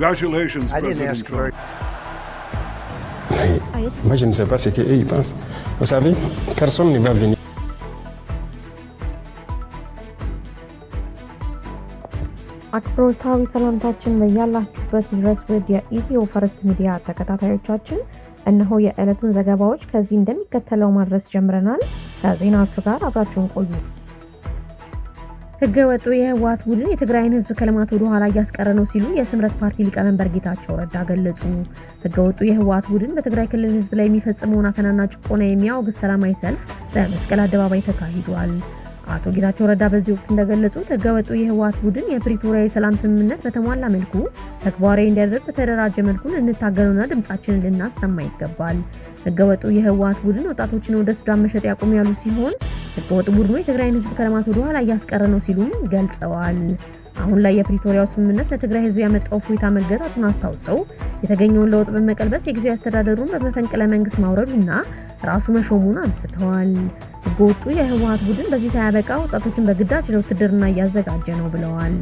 Congratulations, President Trump. Moi, je ne sais pas ce qu'eux ils pensent. Vous savez, personne ne va venir. አክብሮታዊ ሰላምታችን በያላችሁበት ድረስ ወደ ኢትዮ ፈርስት ሚዲያ ተከታታዮቻችን እነሆ የዕለቱን ዘገባዎች ከዚህ እንደሚከተለው ማድረስ ጀምረናል። ከዜናዎቹ ጋር አብራችሁን ቆዩ። ህገወጡ የህወሓት ቡድን የትግራይን ህዝብ ከልማት ወደ ኋላ እያስቀረ ነው ሲሉ የስምረት ፓርቲ ሊቀመንበር ጌታቸው ረዳ ገለጹ። ህገወጡ የህወሓት ቡድን በትግራይ ክልል ህዝብ ላይ የሚፈጽመውን አፈናና ጭቆና የሚያወግዝ ሰላማዊ ሰልፍ በመስቀል አደባባይ ተካሂዷል። አቶ ጌታቸው ረዳ በዚህ ወቅት እንደገለጹት ህገወጡ የህወሓት ቡድን የፕሪቶሪያ የሰላም ስምምነት በተሟላ መልኩ ተግባራዊ እንዲያደርግ በተደራጀ መልኩ ልንታገሉና ድምጻችንን ልናሰማ ይገባል። ህገወጡ የህወሓት ቡድን ወጣቶችን ወደ ሱዳን መሸጥ ያቆም ያሉ ሲሆን ህገወጡ ቡድኑ የትግራይን ህዝብ ከልማት ወደ ኋላ እያስቀረ ነው ሲሉም ገልጸዋል። አሁን ላይ የፕሪቶሪያው ስምምነት ለትግራይ ህዝብ ያመጣው ፎይታ መገታቱን አስታውሰው የተገኘውን ለውጥ በመቀልበስ የጊዜያዊ አስተዳደሩን በመፈንቅለ መንግስት ማውረዱና ራሱ መሾሙን አንስተዋል። ህገወጡ የህወሓት ቡድን በዚህ ሳያበቃ ወጣቶችን በግዳጅ ለውትድርና እያዘጋጀ ነው ብለዋል።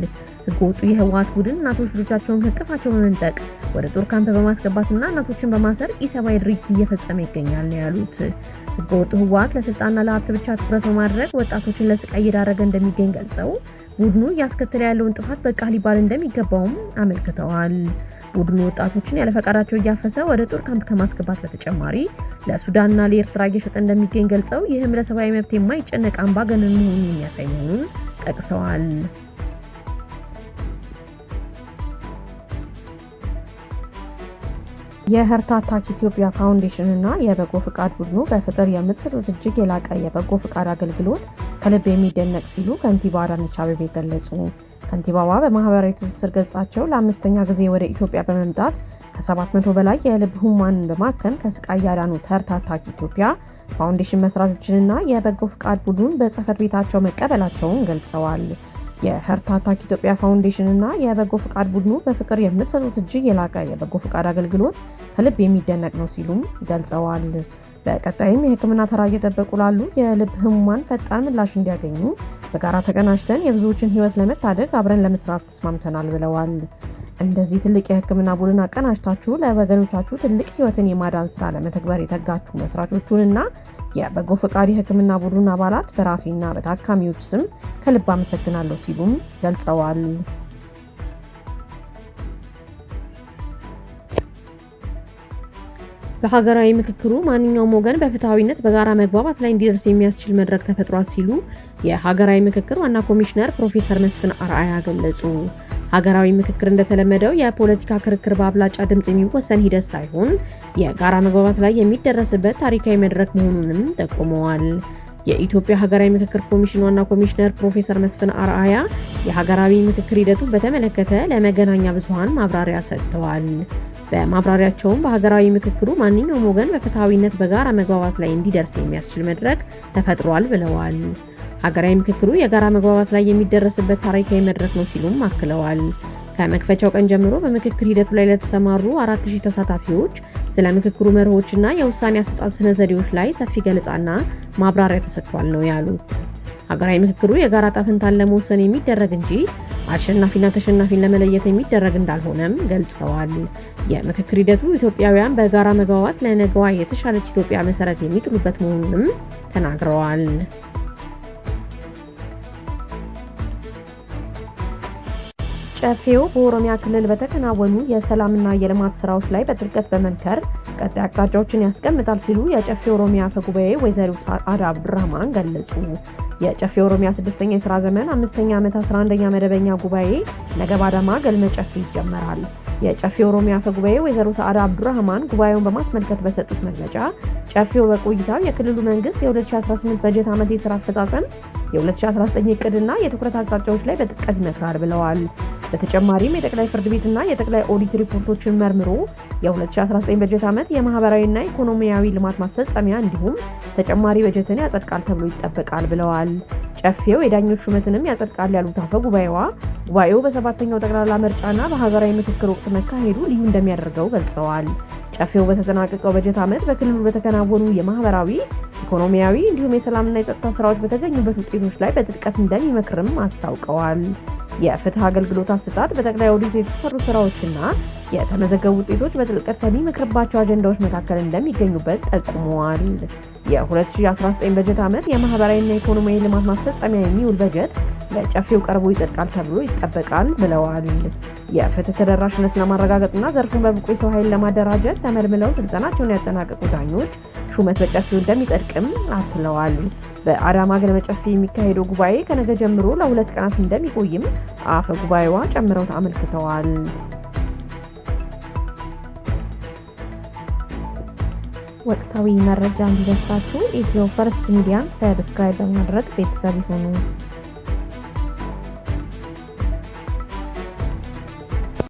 ህገወጡ የህወሓት ቡድን እናቶች ልጆቻቸውን ከቅፋቸው በመንጠቅ ወደ ጦር ካምፕ በማስገባትና እናቶችን በማሰር ኢሰብአዊ ድርጊት እየፈጸመ ይገኛል ነው ያሉት። ህገወጡ ህወሓት ለስልጣንና ለሀብት ብቻ ትኩረት በማድረግ ወጣቶችን ለስቃይ እየዳረገ እንደሚገኝ ገልጸው ቡድኑ እያስከተለ ያለውን ጥፋት በቃ ሊባል እንደሚገባውም አመልክተዋል። ቡድኑ ወጣቶችን ያለፈቃዳቸው እያፈሰ ወደ ጦር ካምፕ ከማስገባት በተጨማሪ ለሱዳንና ለኤርትራ እየሸጠ እንደሚገኝ ገልጸው ይህም ለሰብአዊ መብት የማይጨነቅ አምባገነን መሆኑን የሚያሳይ መሆኑን ጠቅሰዋል። የህርታ አታክ ኢትዮጵያ ፋውንዴሽን እና የበጎ ፍቃድ ቡድኑ በፍቅር የምትሰጡት እጅግ የላቀ የበጎ ፍቃድ አገልግሎት ከልብ የሚደነቅ ሲሉ ከንቲባ አዳነች አቤቤ ገለጹ። ከንቲባዋ በማህበራዊ ትስስር ገጻቸው ለአምስተኛ ጊዜ ወደ ኢትዮጵያ በመምጣት ከ700 በላይ የልብ ህሙማንን በማከም ከስቃይ ያዳኑት ህርታ አታክ ኢትዮጵያ ፋውንዴሽን መስራቾችንና የበጎ ፍቃድ ቡድኑን በጽህፈት ቤታቸው መቀበላቸውን ገልጸዋል። የህርታ አታክ ኢትዮጵያ ፋውንዴሽን እና የበጎ ፍቃድ ቡድኑ በፍቅር የምትሰጡት እጅግ የላቀ የበጎ ፍቃድ አገልግሎት ከልብ የሚደነቅ ነው ሲሉም ገልጸዋል። በቀጣይም የህክምና ተራ እየጠበቁ ላሉ የልብ ህሙማን ፈጣን ምላሽ እንዲያገኙ በጋራ ተቀናጅተን የብዙዎችን ህይወት ለመታደግ አብረን ለመስራት ተስማምተናል ብለዋል። እንደዚህ ትልቅ የህክምና ቡድን አቀናጅታችሁ ለወገኖቻችሁ ትልቅ ህይወትን የማዳን ስራ ለመተግበር የተጋችሁ መስራቾቹንና የበጎ ፈቃድ የህክምና ቡድን አባላት በራሴና በታካሚዎች ስም ከልብ አመሰግናለሁ ሲሉም ገልጸዋል። በሀገራዊ ምክክሩ ማንኛውም ወገን በፍትሃዊነት በጋራ መግባባት ላይ እንዲደርስ የሚያስችል መድረክ ተፈጥሯል ሲሉ የሀገራዊ ምክክር ዋና ኮሚሽነር ፕሮፌሰር መስፍን አርአያ ገለጹ። ሀገራዊ ምክክር እንደተለመደው የፖለቲካ ክርክር በአብላጫ ድምጽ የሚወሰን ሂደት ሳይሆን የጋራ መግባባት ላይ የሚደረስበት ታሪካዊ መድረክ መሆኑንም ጠቁመዋል። የኢትዮጵያ ሀገራዊ ምክክር ኮሚሽን ዋና ኮሚሽነር ፕሮፌሰር መስፍን አርአያ የሀገራዊ ምክክር ሂደቱን በተመለከተ ለመገናኛ ብዙሃን ማብራሪያ ሰጥተዋል። በማብራሪያቸውም በሀገራዊ ምክክሩ ማንኛውም ወገን በፍትሃዊነት በጋራ መግባባት ላይ እንዲደርስ የሚያስችል መድረክ ተፈጥሯል ብለዋል። ሀገራዊ ምክክሩ የጋራ መግባባት ላይ የሚደረስበት ታሪካዊ መድረክ ነው ሲሉም አክለዋል። ከመክፈቻው ቀን ጀምሮ በምክክር ሂደቱ ላይ ለተሰማሩ 4000 ተሳታፊዎች ስለ ምክክሩ መርሆችና የውሳኔ አሰጣጥ ስነ ዘዴዎች ላይ ሰፊ ገለጻና ማብራሪያ ተሰጥቷል ነው ያሉት። ሀገራዊ ምክክሩ የጋራ ዕጣ ፈንታን ለመወሰን የሚደረግ እንጂ አሸናፊና ተሸናፊን ለመለየት የሚደረግ እንዳልሆነም ገልጸዋል። የምክክር ሂደቱ ኢትዮጵያውያን በጋራ መግባባት ለነገዋ የተሻለች ኢትዮጵያ መሰረት የሚጥሉበት መሆኑንም ተናግረዋል። ጨፌው በኦሮሚያ ክልል በተከናወኑ የሰላምና የልማት ስራዎች ላይ በጥልቀት በመምከር ቀጣይ አቅጣጫዎችን ያስቀምጣል ሲሉ የጨፌ ኦሮሚያ አፈ ጉባኤ ወይዘሮ ሰዓዳ አብዱራህማን ገለጹ። የጨፌ ኦሮሚያ 6ኛ የሥራ ዘመን 5ኛ ዓመት 11ኛ መደበኛ ጉባኤ ነገ ባዳማ ገልመ ጨፌ ይጀመራል። የጨፌ ኦሮሚያ አፈ ጉባኤ ወይዘሮ ሰዓዳ አብዱራህማን ጉባኤውን በማስመልከት በሰጡት መግለጫ ጨፌው በቆይታው የክልሉ መንግስት የ2018 በጀት ዓመት የሥራ አፈጻጸም፣ የ2019 እቅድና የትኩረት አቅጣጫዎች ላይ በጥልቀት ይመክራል ብለዋል። በተጨማሪም የጠቅላይ ፍርድ ቤትና የጠቅላይ ኦዲት ሪፖርቶችን መርምሮ የ2019 በጀት ዓመት የማህበራዊና ኢኮኖሚያዊ ልማት ማስፈጸሚያ እንዲሁም ተጨማሪ በጀትን ያጸድቃል ተብሎ ይጠበቃል ብለዋል። ጨፌው የዳኞች ሹመትንም ያጸድቃል ያሉት አፈ ጉባኤዋ ጉባኤው በሰባተኛው ጠቅላላ ምርጫና በሀገራዊ ምክክር ወቅት መካሄዱ ልዩ እንደሚያደርገው ገልጸዋል። ጨፌው በተጠናቀቀው በጀት ዓመት በክልሉ በተከናወኑ የማህበራዊ ኢኮኖሚያዊ እንዲሁም የሰላምና የጸጥታ ስራዎች በተገኙበት ውጤቶች ላይ በጥልቀት እንደሚመክርም አስታውቀዋል። የፍትህ አገልግሎት አሰጣጥ በጠቅላይ ኦዲት የተሰሩ ስራዎችና የተመዘገቡ ውጤቶች በጥልቀት ከሚመክርባቸው አጀንዳዎች መካከል እንደሚገኙበት ጠቁመዋል። የ2019 በጀት ዓመት የማህበራዊና ኢኮኖሚያዊ ልማት ማስፈጸሚያ የሚውል በጀት ለጨፌው ቀርቦ ይጸድቃል ተብሎ ይጠበቃል ብለዋል። የፍትህ ተደራሽነት ለማረጋገጥና ዘርፉን በብቁ የሰው ኃይል ለማደራጀት ተመልምለው ስልጠናቸውን ያጠናቀቁ ዳኞች ሹመት በጨፌው እንደሚጸድቅም አክለዋል። በአዳማ ሀገረ ጨፌ የሚካሄደው ጉባኤ ከነገ ጀምሮ ለ2 ቀናት እንደሚቆይም አፈ ጉባኤዋ ጨምረው አመልክተዋል። ወቅታዊ መረጃ እንዲደርሳችሁ ኢትዮ ፈርስት ሚዲያን ሰብስክራይብ በማድረግ ቤተሰብ ይሁኑ።